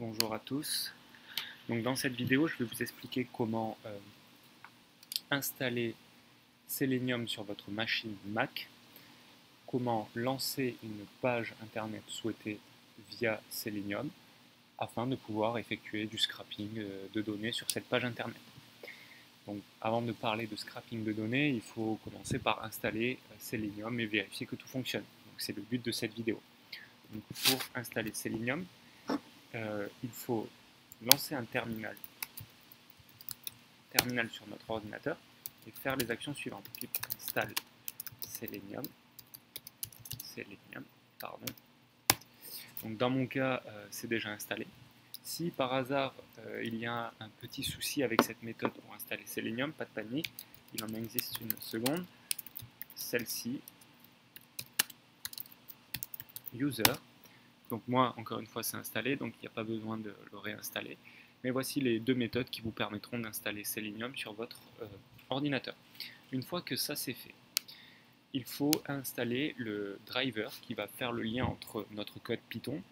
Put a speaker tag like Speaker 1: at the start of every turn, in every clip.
Speaker 1: Bonjour à tous. Donc dans cette vidéo, je vais vous expliquer comment installer Selenium sur votre machine Mac, comment lancer une page internet souhaitée via Selenium afin de pouvoir effectuer du scrapping de données sur cette page internet. Donc avant de parler de scrapping de données, il faut commencer par installer Selenium et vérifier que tout fonctionne. C'est le but de cette vidéo. Donc, pour installer Selenium, il faut lancer un terminal sur notre ordinateur et faire les actions suivantes. Clic installe Selenium. Donc dans mon cas, c'est déjà installé. Si par hasard il y a un petit souci avec cette méthode pour installer Selenium, pas de panique, il en existe une seconde, celle-ci, user. Donc moi, encore une fois, c'est installé, donc il n'y a pas besoin de le réinstaller. Mais voici les deux méthodes qui vous permettront d'installer Selenium sur votre ordinateur. Une fois que ça c'est fait, il faut installer le driver qui va faire le lien entre notre code Python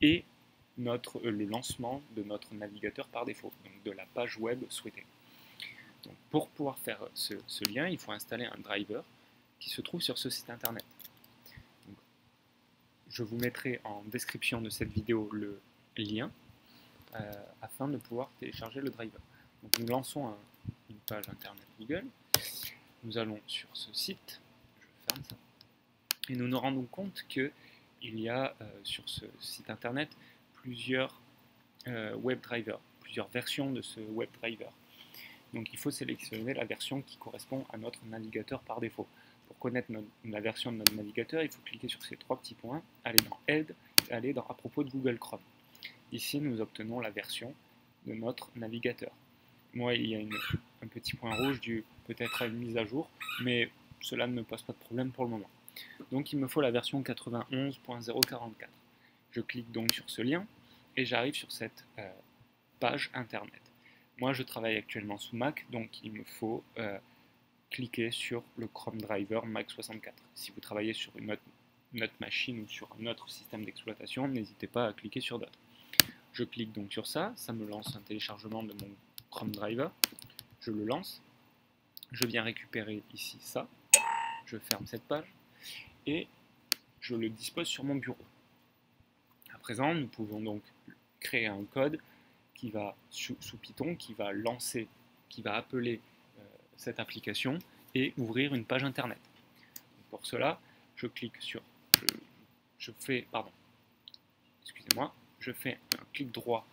Speaker 1: et le lancement de notre navigateur par défaut, donc de la page web souhaitée. Donc pour pouvoir faire ce lien, il faut installer un driver qui se trouve sur ce site internet. Donc, je vous mettrai en description de cette vidéo le lien afin de pouvoir télécharger le driver. Donc nous lançons une page internet Google. Nous allons sur ce site, je ferme ça, et nous nous rendons compte qu'il y a sur ce site internet plusieurs WebDrivers, plusieurs versions de ce WebDriver. Donc il faut sélectionner la version qui correspond à notre navigateur par défaut. Pour connaître la version de notre navigateur, il faut cliquer sur ces trois petits points, aller dans Aide et aller dans À propos de Google Chrome. Ici, nous obtenons la version de notre navigateur. Moi, il y a un petit point rouge dû peut-être à une mise à jour, mais cela ne me pose pas de problème pour le moment. Donc il me faut la version 91.044. Je clique donc sur ce lien et j'arrive sur cette page internet. Moi, je travaille actuellement sous Mac, donc il me faut cliquer sur le Chrome Driver Mac 64. Si vous travaillez sur une autre machine ou sur un autre système d'exploitation, n'hésitez pas à cliquer sur d'autres. Je clique donc sur ça, ça me lance un téléchargement de mon Chrome Driver, je le lance, je viens récupérer ici ça, je ferme cette page et je le dispose sur mon bureau. À présent, nous pouvons donc créer un code qui va sous Python, qui va lancer, qui va appeler cette application et ouvrir une page internet. Donc pour cela, je clique sur, je fais un clic droit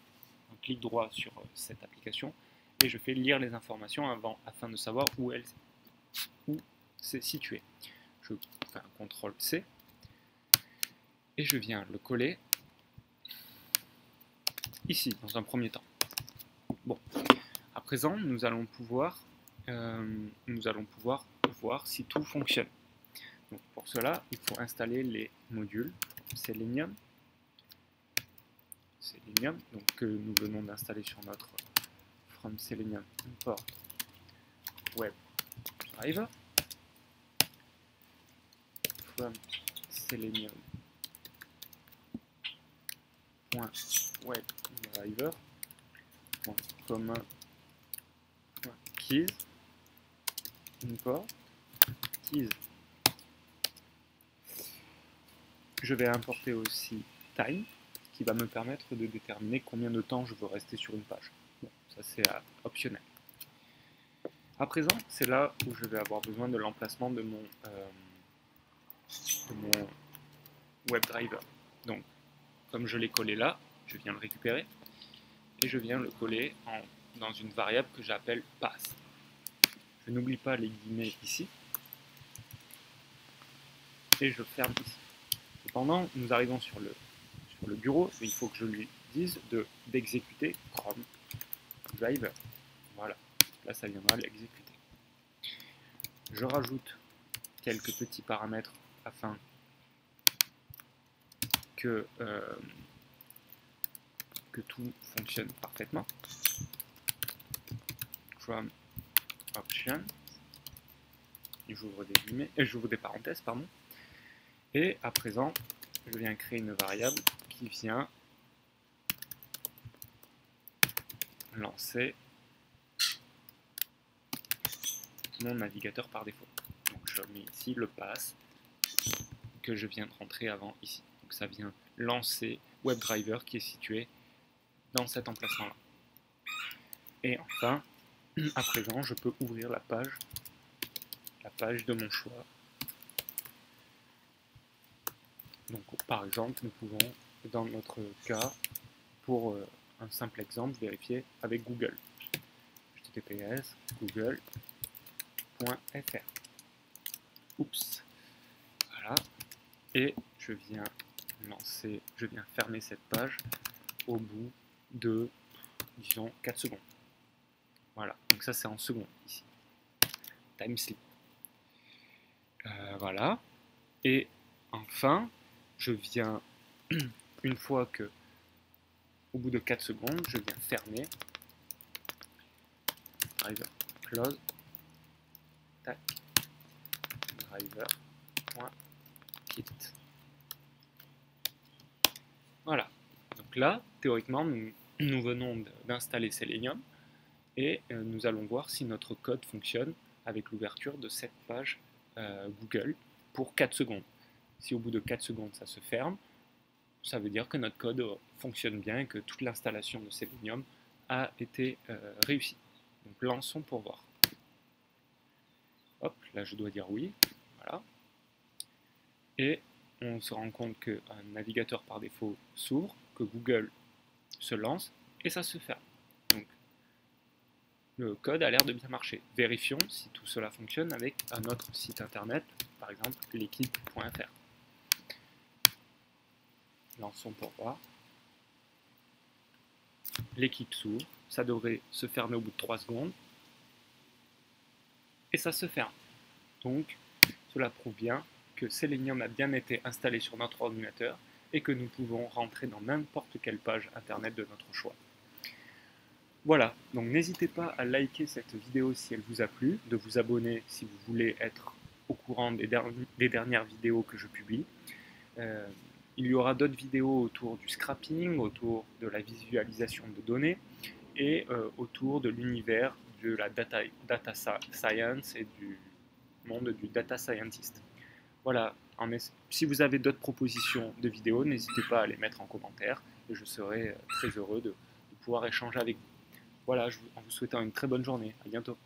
Speaker 1: sur cette application et je fais lire les informations afin de savoir où c'est situé. Je fais un CTRL-C et je viens le coller ici dans un premier temps. Bon, à présent nous allons pouvoir voir si tout fonctionne. Donc pour cela, il faut installer les modules Selenium, donc que nous venons d'installer sur notre From Selenium Import WebDriver, From Selenium .webdriver .commun .keys import keys. Je vais importer aussi time qui va me permettre de déterminer combien de temps je veux rester sur une page. Bon, ça c'est optionnel. À présent, c'est là où je vais avoir besoin de l'emplacement de mon WebDriver. Donc, comme je l'ai collé là, je viens le récupérer et je viens le coller dans une variable que j'appelle path. Je n'oublie pas les guillemets ici et je ferme ici. Cependant, nous arrivons sur le bureau, il faut que je lui dise d'exécuter Chrome Driver. Voilà, là ça viendra l'exécuter. Je rajoute quelques petits paramètres afin que tout fonctionne parfaitement. Chrome Option, j'ouvre des guillemets, j'ouvre des parenthèses, pardon. Et à présent, je viens créer une variable qui vient lancer mon navigateur par défaut. Donc je mets ici le pass que je viens de rentrer avant ici. Donc ça vient lancer WebDriver qui est situé dans cet emplacement-là. Et enfin, à présent, je peux ouvrir la page de mon choix. Donc par exemple, nous pouvons, dans notre cas, pour un simple exemple, vérifier avec Google. https google.fr. Oups. Voilà. Et je viens fermer cette page au bout de, disons, 4 secondes. Voilà. Donc ça, c'est en secondes ici. Timesleep. Voilà. Et enfin, je viens, une fois que, au bout de 4 secondes, je viens fermer. Driver close. Tac. Driver.kit. Voilà. Donc là, théoriquement, nous venons d'installer Selenium et nous allons voir si notre code fonctionne avec l'ouverture de cette page Google pour 4 secondes. Si au bout de 4 secondes ça se ferme, ça veut dire que notre code fonctionne bien et que toute l'installation de Selenium a été réussie. Donc lançons pour voir. Hop, là je dois dire oui. Voilà. Et on se rend compte qu'un navigateur par défaut s'ouvre, que Google se lance et ça se ferme. Donc le code a l'air de bien marcher. Vérifions si tout cela fonctionne avec un autre site internet, par exemple l'équipe.fr. Lançons pour voir. L'équipe s'ouvre, ça devrait se fermer au bout de 3 secondes et ça se ferme. Donc cela prouve bien que Selenium a bien été installé sur notre ordinateur et que nous pouvons rentrer dans n'importe quelle page internet de notre choix. Voilà, donc n'hésitez pas à liker cette vidéo si elle vous a plu, de vous abonner si vous voulez être au courant des dernières vidéos que je publie. Il y aura d'autres vidéos autour du scrapping, autour de la visualisation de données et autour de l'univers de la data science et du monde du data scientist. Voilà, si vous avez d'autres propositions de vidéos, n'hésitez pas à les mettre en commentaire et je serai très heureux de pouvoir échanger avec vous. Voilà, en vous souhaitant une très bonne journée. À bientôt.